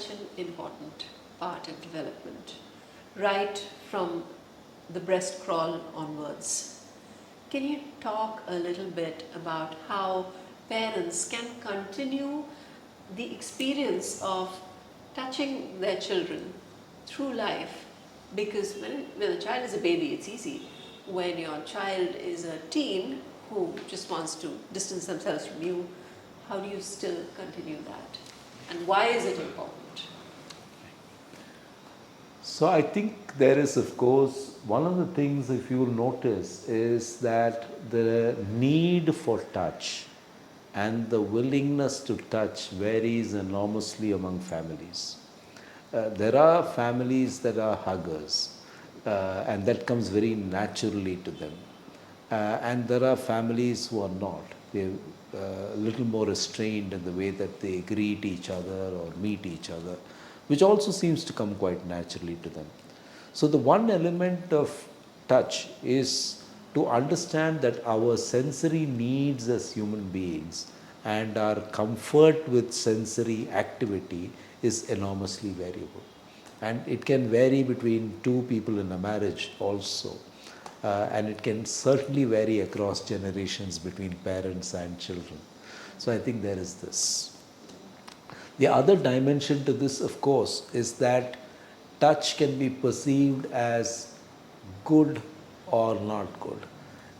such an important part of development, right from the breast crawl onwards. Can you talk a little bit about how parents can continue the experience of touching their children through life? Because when a child is a baby, it's easy. When your child is a teen who just wants to distance themselves from you, how do you still continue that? And why is it important? So I think there is, of course, one of the things, if you will notice, is that the need for touch and the willingness to touch varies enormously among families. There are families that are huggers, and that comes very naturally to them. And there are families who are not. They're a little more restrained in the way that they greet each other or meet each other, which also seems to come quite naturally to them. So, the one element of touch is to understand that our sensory needs as human beings and our comfort with sensory activity is enormously variable. And it can vary between two people in a marriage also. And it can certainly vary across generations between parents and children. So I think there is this. The other dimension to this, of course, is that touch can be perceived as good or not good.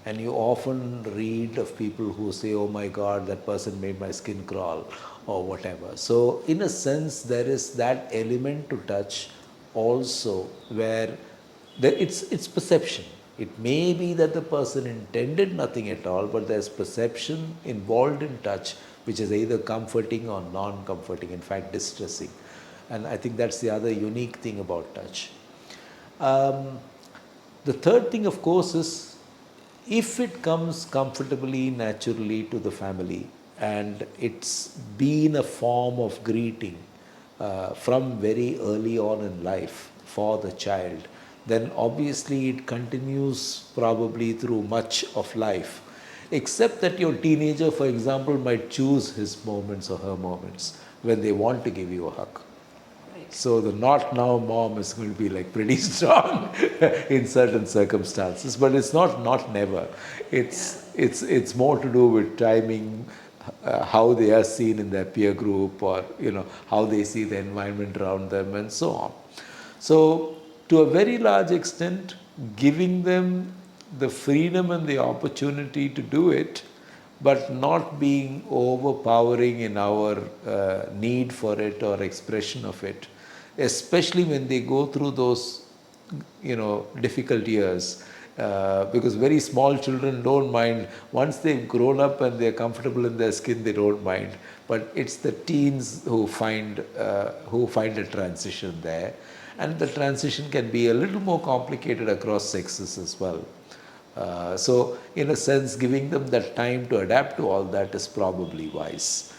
And you often read of people who say, oh my God, that person made my skin crawl, or whatever. So, in a sense, there is that element to touch also where it's perception. It may be that the person intended nothing at all, but there's perception involved in touch, which is either comforting or non-comforting, in fact distressing. And I think that's the other unique thing about touch. The third thing, of course, is if it comes comfortably, naturally to the family, and it's been a form of greeting from very early on in life for the child, then obviously it continues probably through much of life. Except that your teenager, for example, might choose his moments or her moments when they want to give you a hug. Right. So the not now mom is going to be like pretty strong in certain circumstances, but it's not never. It's more to do with timing, how they are seen in their peer group, or how they see the environment around them, and so on. So to a very large extent, giving them the freedom and the opportunity to do it, but not being overpowering in our need for it or expression of it, especially when they go through those difficult years. Because very small children don't mind. Once they've grown up and they're comfortable in their skin, they don't mind. But it's the teens who find a transition there, and the transition can be a little more complicated across sexes as well. So in a sense, giving them that time to adapt to all that is probably wise.